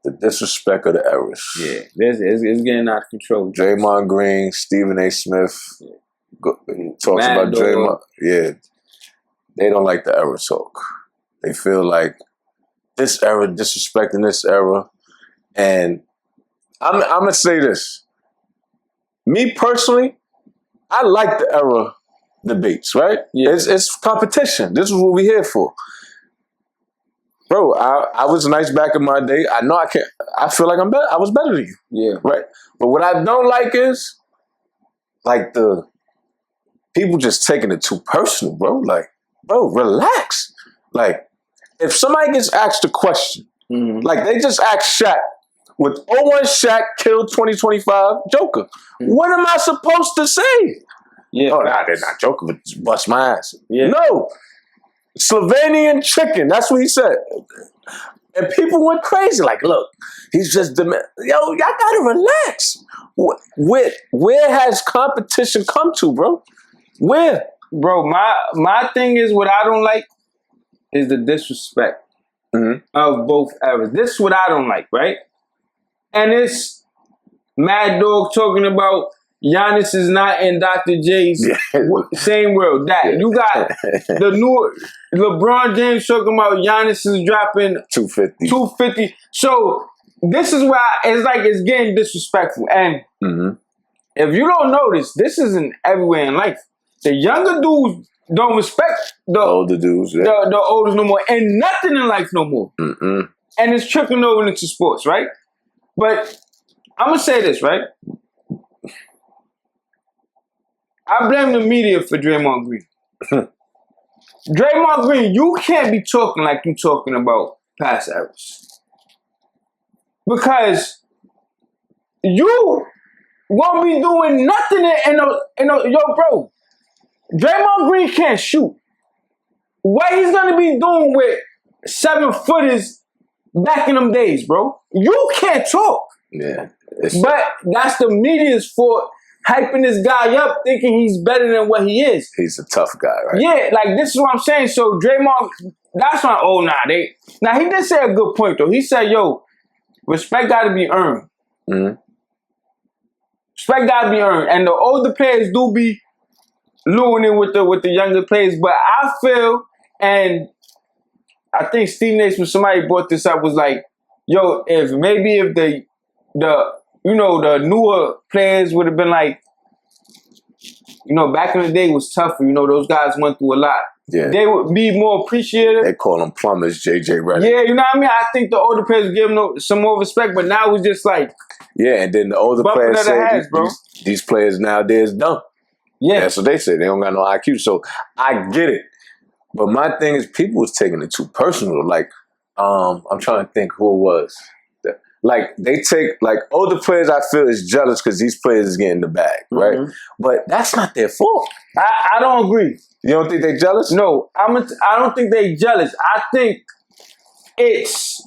The disrespect of the errors. Yeah, it's getting out of control. Draymond Green, Stephen A. Smith talks Mad about Dog. Draymond. Yeah, they don't like the era talk. They feel like this era disrespecting this era. And I'm gonna say this. Me personally, I like the era debates, right? Yeah. It's competition. This is what we're here for. Bro, I was nice back in my day. I know I feel like I'm better. I was better than you. Yeah. Right? But what I don't like is like the people just taking it too personal, bro. Like, bro, relax. Like, if somebody gets asked a question, like they just asked Shaq, with 01 Shaq killed 2025 Joker. What am I supposed to say? Yeah. Oh, nah, they're not joking, but just bust my ass. Yeah. No. Slovenian chicken. That's what he said. And people went crazy. Like, look, he's just yo, y'all gotta relax. Where has competition come to, bro? Where? Bro, my thing is what I don't like is the disrespect of both eras. This is what I don't like, right? And it's Mad Dog talking about Giannis is not in Dr. J's same world. You got the new LeBron James talking about Giannis is dropping 250. So this is why it's getting disrespectful. And if you don't notice, this isn't everywhere in life. The younger dudes don't respect the older dudes, the oldest no more, and nothing in life no more. And it's trickling over into sports, right? But I'm gonna say this, right? I blame the media for Draymond Green. Draymond Green, you can't be talking like you talking about past eras. Because you won't be doing nothing yo, bro. Draymond Green can't shoot. What he's gonna be doing with 7-footers back in them days, bro? You can't talk. Yeah. But that's the media's fault, hyping this guy up, thinking he's better than what he is. He's a tough guy, right? Yeah, like this is what I'm saying. So Draymond, that's why. Now he did say a good point though. He said, "Yo, respect got to be earned. Respect got to be earned." And the older players do be luring with the younger players, but I feel, and I think Stephen A. Smith, somebody brought this up, was like, "Yo, if the newer players would have been like, back in the day was tougher. Those guys went through a lot. Yeah. They would be more appreciative." They call them plumbers, JJ Redick. Yeah, you know what I mean? I think the older players give them some more respect, but now it's just like... Yeah, and then the older players say these players nowadays dumb. Yeah. That's what they say. They don't got no IQ. So I get it. But my thing is people was taking it too personal. Like, I'm trying to think who it was. Like, they take, like, older players I feel is jealous because these players is getting the bag, right? But that's not their fault. I don't agree. You don't think they jealous? No, I don't think they jealous. I think it's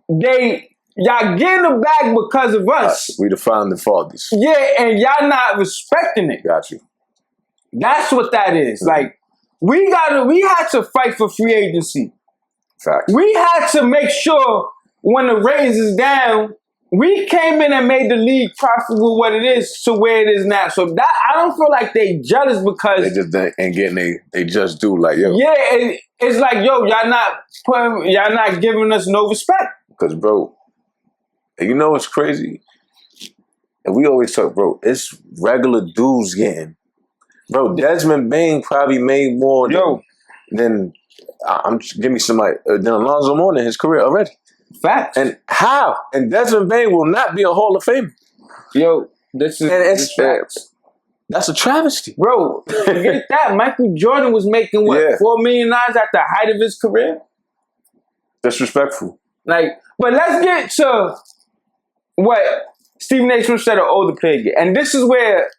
y'all getting the bag because of us. We the founding fathers. Yeah, and y'all not respecting it. Got you. That's what that is. Like, we had to fight for free agency. Fact. We had to make sure when the raise is down, we came in and made the league profitable what it is to where it is now. So that I don't feel like they jealous because they just ain't getting they just do like yo. Yeah, it's like yo, y'all not giving us no respect. Because bro, you know what's crazy? And we always talk, bro. It's regular dudes getting. Bro, Desmond Bain probably made more than give me somebody than Alonzo Mourning in his career already. Fact. And how? And Desmond Bain will not be a Hall of Famer. Yo, this is facts. That's a travesty. Bro, forget that. Michael Jordan was making $4 million at the height of his career? Disrespectful. Like, but let's get to what Stephen A. Smith said an older player get. And this is where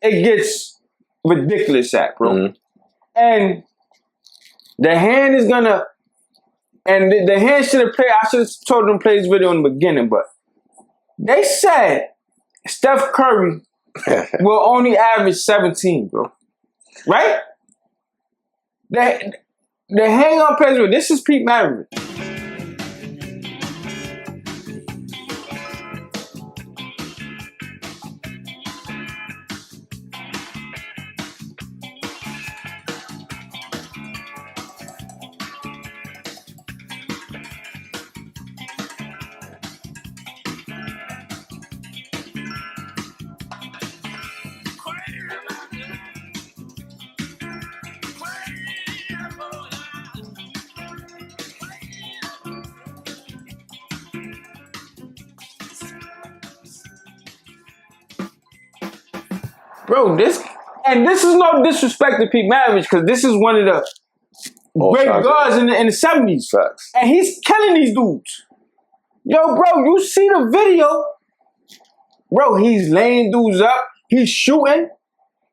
it gets ridiculous at, bro. And the hand is gonna... And the hand should have played. I should have told them to play this video in the beginning, but they said Steph Curry will only average 17, bro. Right? The hang on plays. This is Pete Maravich. Bro, this is no disrespect to Pete Maravich, because this is one of the great guards in the 70s. Facts. And he's killing these dudes. Yo, bro, you see the video? Bro, he's laying dudes up. He's shooting.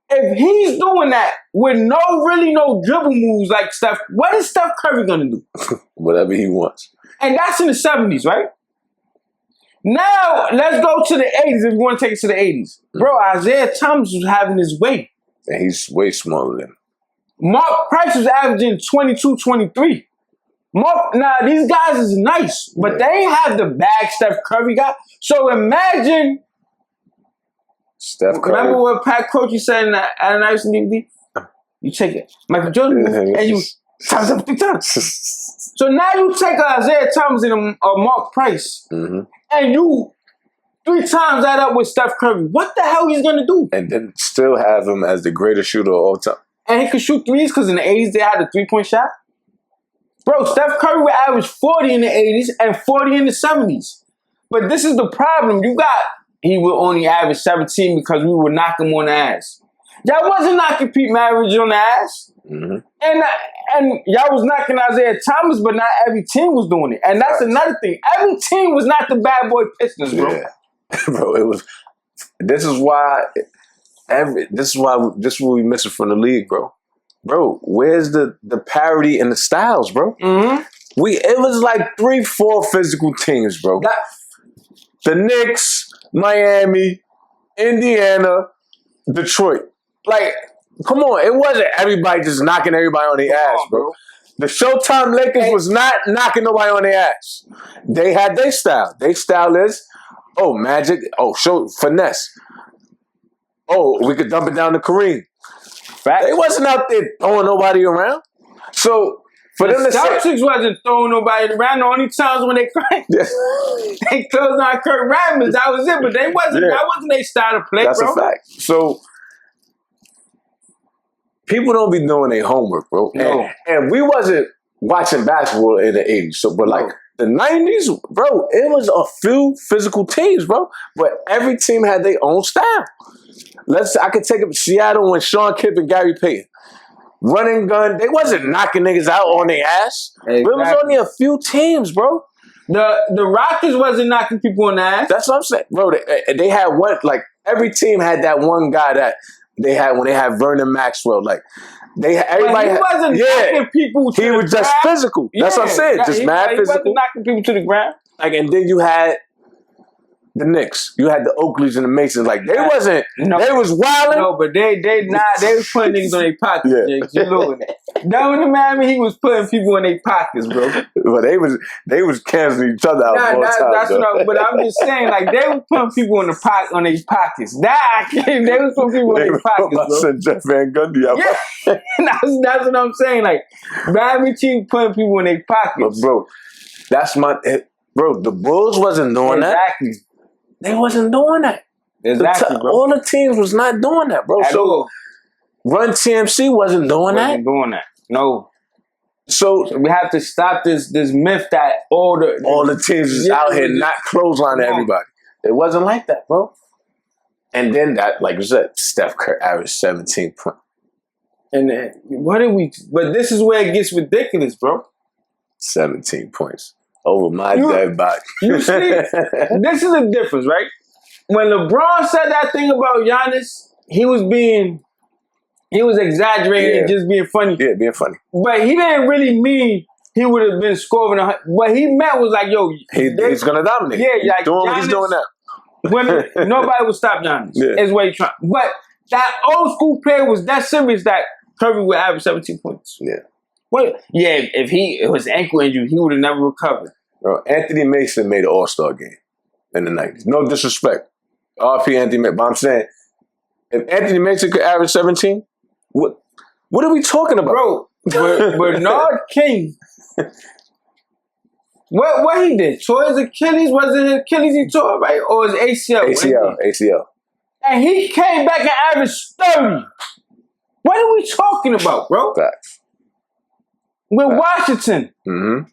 If he's doing that with no dribble moves like Steph, what is Steph Curry gonna do? Whatever he wants. And that's in the 70s, right? Now, let's go to the 80s if you want to take it to the 80s. Bro, Isaiah Thomas was having his way. And he's way smaller than him. Mark Price was averaging 22, 23. Now, these guys is nice, but they ain't have the bag Steph Curry got. So imagine... Steph Curry. Remember what Pat Croce said in the Analysis DVD? You take it. Michael Jordan, and you... times up 3 times. So now you take Isaiah Thomas and a Mark Price, and you 3 times that up with Steph Curry. What the hell he's gonna do? And then still have him as the greatest shooter of all time. And he could shoot threes because in the 80s they had a 3-point shot. Bro, Steph Curry would average 40 in the 80s and 40 in the 70s. But this is the problem. He would only average 17 because we would knock him on the ass. Y'all wasn't knocking Pete Maravich on the ass. And y'all was knocking Isaiah Thomas, but not every team was doing it. And that's another thing. Every team was not the bad boy Pistons, bro. Yeah. Bro, it was... This is what we missing from the league, bro. Bro, where's the parity in the styles, bro? It was like 3-4 physical teams, bro. The Knicks, Miami, Indiana, Detroit. Like, come on, it wasn't everybody just knocking everybody on their ass, bro. The Showtime Lakers was not knocking nobody on their ass. They had their style. Their style is, magic, finesse. We could dump it down to Kareem. Fact. They wasn't out there throwing nobody around. So for them to Celtics wasn't throwing nobody around. The only times when they they closed on Kurt Rambis, that was it. But that wasn't their style of play, That's bro. a fact. So people don't be doing their homework, bro. No. And we wasn't watching basketball in the 80s. So but like the 90s, bro, it was a few physical teams, bro. But every team had their own style. I could take up Seattle when Sean Kipp and Gary Payton. Running gun, they wasn't knocking niggas out on their ass. Exactly. But it was only a few teams, bro. The Rockets wasn't knocking people on the ass. That's what I'm saying, bro. They had one, like every team had that one guy that they had when they had Vernon Maxwell. Like everybody, wasn't knocking people to he was just physical. That's what I'm saying, just mad physical. He wasn't knocking people to the ground. Like, and then you had the Knicks. You had the Oakleys and the Masons. Like, they wasn't, they was wilding. No, but they was putting niggas on their pockets, Jiggs. You know that. Down in Miami, he was putting people in their pockets, bro. But they was canceling each other out all the time. That's but I'm just saying, like, they was putting people in their pockets. They was putting people in their pockets, bro. I sent Jeff Van Gundy out. Yeah. that's what I'm saying. Like, Miami team putting people in their pockets. But bro, the Bulls wasn't doing that. Exactly. They wasn't doing that. Exactly, bro. All the teams was not doing that, bro. Run TMC wasn't doing that. No. So we have to stop this myth that all the teams is out here not clotheslining everybody. It wasn't like that, bro. And then that, like you said, Steph Curry averaged 17 points. And but this is where it gets ridiculous, bro. 17 points. Over my dead body. You see, this is the difference, right? When LeBron said that thing about Giannis, he was exaggerating and just being funny. Yeah, being funny. But he didn't really mean he would have been scoring. What he meant was like, yo, he's gonna dominate. Yeah, he's like doing Giannis, what he's doing now. Nobody would stop Giannis. Yeah. Is what he's trying. But that old school player was that serious that Curry would average 17 points. Yeah. If it was ankle injury, he would have never recovered. Bro, Anthony Mason made an All-Star game in the 90s. No disrespect. RP Anthony Mason. But I'm saying, if Anthony Mason could average 17, what are we talking about? Bro, Bernard King, what he did? Tore his Achilles? Was it Achilles he tore, right? Or his ACL? ACL. And he came back and averaged 30. What are we talking about, bro? Facts. With Washington. Mm-hmm.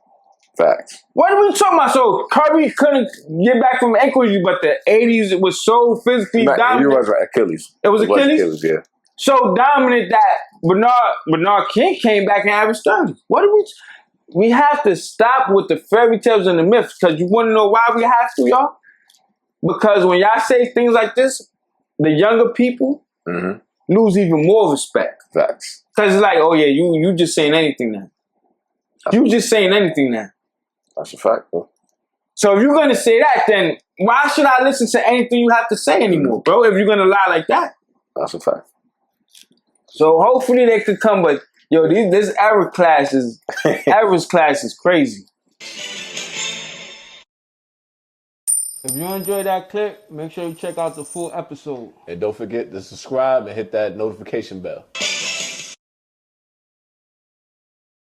Facts. What are we talking about? So Curry couldn't get back from injury, but the 80s it was so physically dominant. You was right, Achilles. It was Achilles? Yeah. So dominant that Bernard King came back and averaged 30. What are we have to stop with the fairy tales and the myths, because you want to know why we have to, y'all? Because when y'all say things like this, the younger people lose even more respect. Facts. Because it's like, oh yeah, you just saying anything now. You just saying anything now. That's a fact, bro. So if you're going to say that, then why should I listen to anything you have to say anymore, bro, if you're going to lie like that? That's a fact. So hopefully they could come, but yo, this errors class is crazy. If you enjoyed that clip, make sure you check out the full episode. And don't forget to subscribe and hit that notification bell.